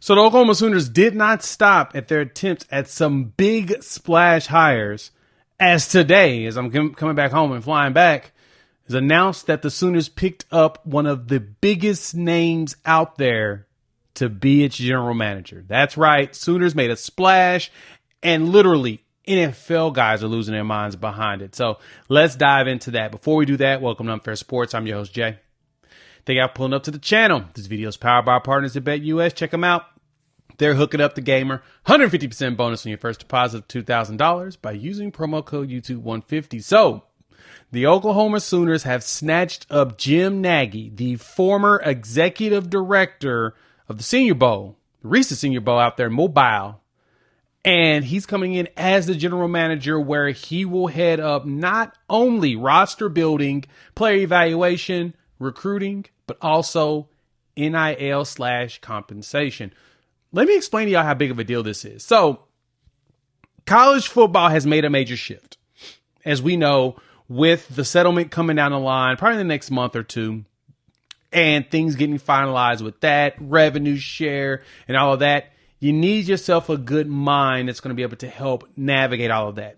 So the Oklahoma Sooners did not stop at their attempts at some big splash hires, as today, as I'm coming back home and flying back, is announced that the Sooners picked up one of the biggest names out there to be its general manager. That's right. Sooners made a splash, and literally NFL guys are losing their minds behind it. So let's dive into that. Before we do that, welcome to Unfair Sports. I'm your host, Jay. Thank you for pulling up to the channel. This video is powered by our partners at BetUS. Check them out. They're hooking up the gamer. 150% bonus on your first deposit of $2,000 by using promo code YouTube150. So, the Oklahoma Sooners have snatched up Jim Nagy, the former executive director of the Senior Bowl, the recent Senior Bowl out there in Mobile. And he's coming in as the general manager, where he will head up not only roster building, player evaluation, recruiting, but also NIL/compensation. Let me explain to y'all how big of a deal this is. So, college football has made a major shift. As we know, with the settlement coming down the line, probably in the next month or two, and things getting finalized with that, revenue share, and all of that, you need yourself a good mind that's going to be able to help navigate all of that.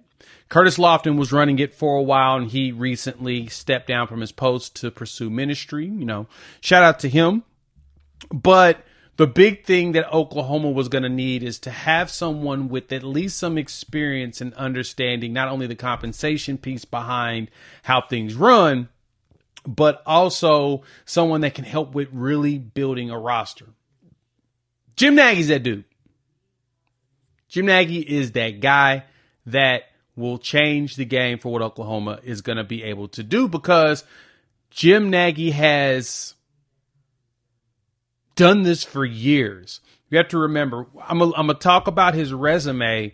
Curtis Lofton was running it for a while, and he recently stepped down from his post to pursue ministry. You know, shout out to him. But the big thing that Oklahoma was going to need is to have someone with at least some experience and understanding not only the compensation piece behind how things run, but also someone that can help with really building a roster. Jim Nagy's that dude. Jim Nagy is that guy that will change the game for what Oklahoma is going to be able to do, because Jim Nagy has done this for years. You have to remember, I'm going to talk about his resume,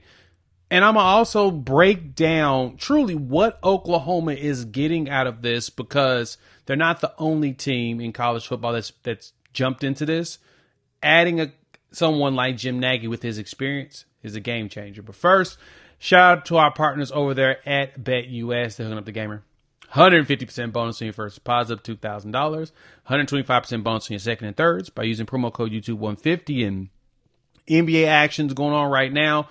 and I'm going to also break down truly what Oklahoma is getting out of this, because they're not the only team in college football that's jumped into this. Adding someone like Jim Nagy with his experience is a game changer. But first, shout out to our partners over there at BetUS. They're hooking up the gamer. 150% bonus on your first deposit of $2,000. 125% bonus on your second and thirds by using promo code YouTube150. And NBA action's going on right now.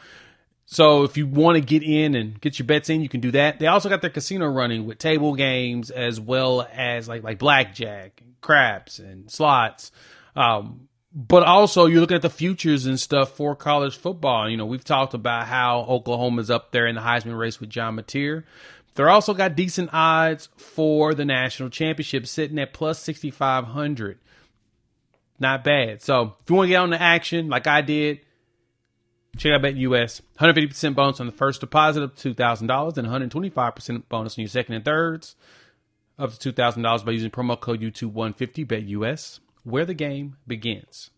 So if you want to get in and get your bets in, you can do that. They also got their casino running with table games, as well as like blackjack, and craps, and slots. But also, you're looking at the futures and stuff for college football. You know, we've talked about how Oklahoma's up there in the Heisman race with John Mateer. They're also got decent odds for the national championship, sitting at plus 6,500. Not bad. So, if you want to get on the action like I did, check out BetUS. 150% bonus on the first deposit of $2,000 and 125% bonus on your second and thirds up to $2,000 by using promo code YouTube150. BetUS, where the game begins.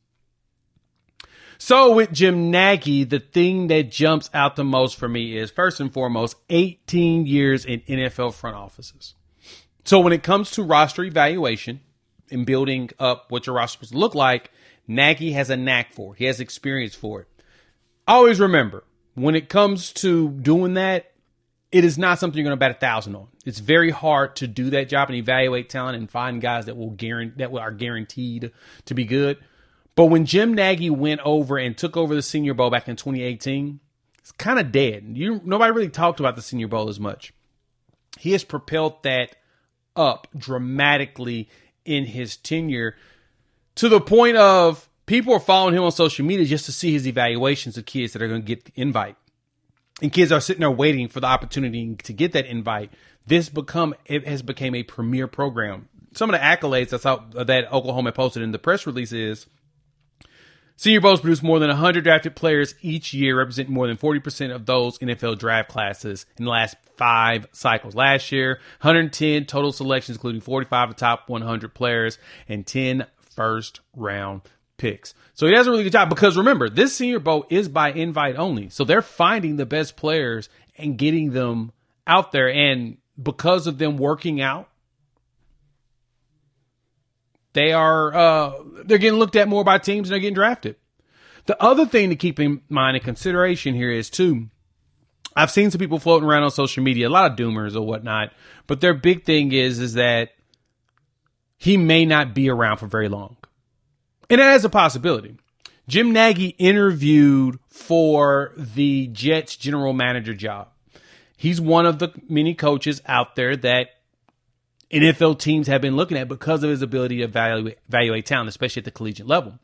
So with Jim Nagy, the thing that jumps out the most for me is, first and foremost, 18 years in NFL front offices. So when it comes to roster evaluation and building up what your roster is supposed to look like, Nagy has a knack for it. He has experience for it. Always remember, when it comes to doing that, it is not something you're going to bat 1,000 on. It's very hard to do that job and evaluate talent and find guys that are guaranteed to be good. But when Jim Nagy went over and took over the Senior Bowl back in 2018, it's kind of dead. Nobody really talked about the Senior Bowl as much. He has propelled that up dramatically in his tenure, to the point of people are following him on social media just to see his evaluations of kids that are going to get the invite. And kids are sitting there waiting for the opportunity to get that invite. It has become a premier program. Some of the accolades that Oklahoma posted in the press release is, Senior Bowls produce more than 100 drafted players each year, representing more than 40% of those NFL draft classes in the last 5 cycles. Last year, 110 total selections, including 45 of the top 100 players and 10 first-round picks. So he does a really good job, because remember, this Senior Bowl is by invite only. So they're finding the best players and getting them out there. And because of them working out, they're getting looked at more by teams and they're getting drafted. The other thing to keep in mind and consideration here is, too, I've seen some people floating around on social media, a lot of doomers or whatnot, but their big thing is that he may not be around for very long. And that is a possibility. Jim Nagy interviewed for the Jets general manager job. He's one of the many coaches out there that NFL teams have been looking at because of his ability to evaluate talent, especially at the collegiate level.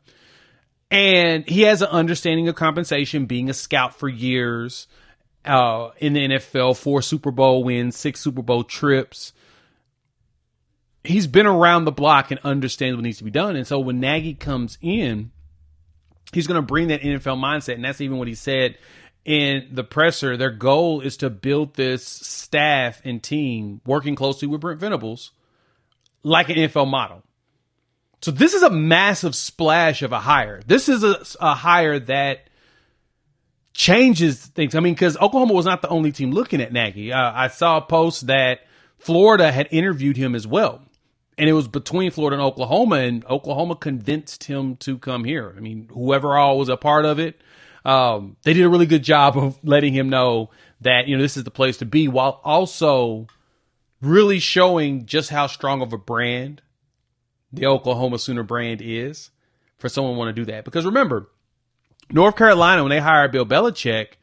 And he has an understanding of compensation, being a scout for years in the NFL, 4 Super Bowl wins, 6 Super Bowl trips. He's been around the block and understands what needs to be done. And so when Nagy comes in, he's going to bring that NFL mindset. And that's even what he said in the presser. Their goal is to build this staff and team working closely with Brent Venables like an NFL model. So this is a massive splash of a hire. This is a hire that changes things. I mean, because Oklahoma was not the only team looking at Nagy. I saw a post that Florida had interviewed him as well. And it was between Florida and Oklahoma convinced him to come here. I mean, whoever all was a part of it, they did a really good job of letting him know that, this is the place to be, while also really showing just how strong of a brand the Oklahoma Sooner brand is for someone to want to do that. Because remember, North Carolina, when they hired Bill Belichick,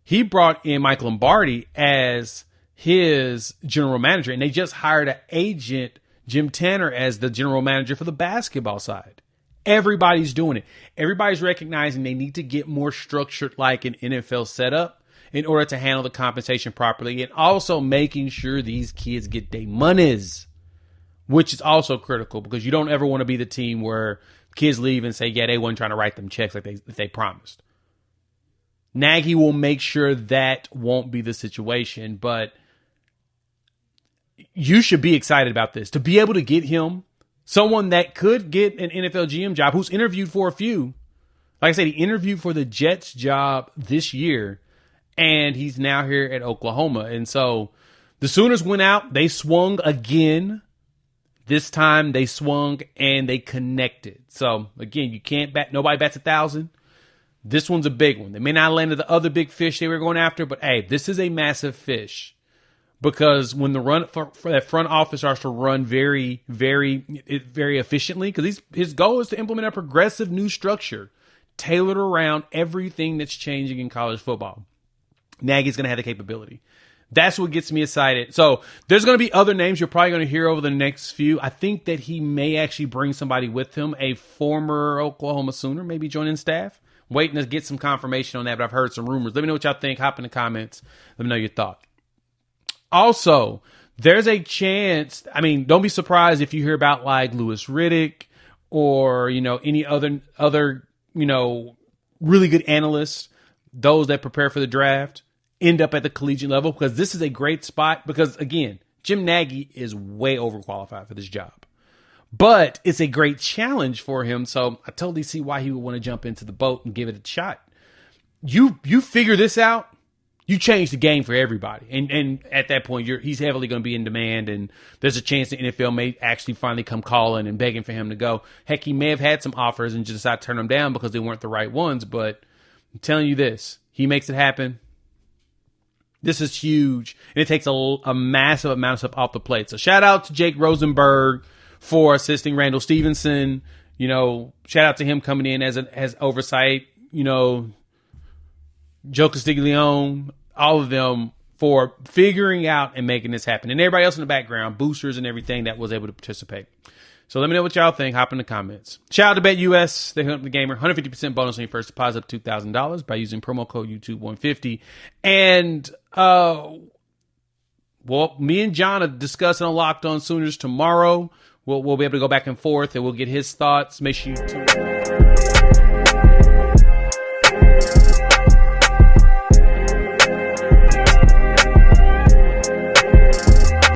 he brought in Mike Lombardi as his general manager, and they just hired an agent, Jim Tanner, as the general manager for the basketball side. Everybody's doing it. Everybody's recognizing they need to get more structured like an NFL setup in order to handle the compensation properly, and also making sure these kids get their monies, which is also critical, because you don't ever want to be the team where kids leave and say, yeah, they weren't trying to write them checks like they promised. Nagy will make sure that won't be the situation, but you should be excited about this. To be able to get him, someone that could get an NFL GM job, who's interviewed for a few. Like I said, he interviewed for the Jets job this year, and he's now here at Oklahoma. And so the Sooners went out. They swung again. This time they swung and they connected. So again, you can't bat. Nobody bats 1,000. This one's a big one. They may not have landed the other big fish they were going after, but hey, this is a massive fish. Because when the run for that front office starts to run very, very, very efficiently, because his goal is to implement a progressive new structure tailored around everything that's changing in college football. Nagy's going to have the capability. That's what gets me excited. So there's going to be other names you're probably going to hear over the next few. I think that he may actually bring somebody with him, a former Oklahoma Sooner, maybe joining staff. Waiting to get some confirmation on that, but I've heard some rumors. Let me know what y'all think. Hop in the comments. Let me know your thought. Also, there's a chance, don't be surprised if you hear about like Louis Riddick or, any other, really good analysts, those that prepare for the draft, end up at the collegiate level, because this is a great spot. Because again, Jim Nagy is way overqualified for this job, but it's a great challenge for him. So I totally see why he would want to jump into the boat and give it a shot. You figure this out, you change the game for everybody. And at that point, he's heavily going to be in demand, and there's a chance the NFL may actually finally come calling and begging for him to go. Heck, he may have had some offers and just decided to turn them down because they weren't the right ones. But I'm telling you this, he makes it happen. This is huge, and it takes a massive amount of stuff off the plate. So shout out to Jake Rosenberg for assisting Randall Stevenson. Shout out to him coming in as oversight. Joe Castiglione, all of them, for figuring out and making this happen. And everybody else in the background, boosters and everything that was able to participate. So let me know what y'all think. Hop in the comments. Shout out to BetUS. They hooked the gamer. 150% bonus on your first deposit of $2,000 by using promo code YouTube150. And, me and John are discussing a Locked On Sooners tomorrow. We'll be able to go back and forth, and we'll get his thoughts. Make sure you tune in.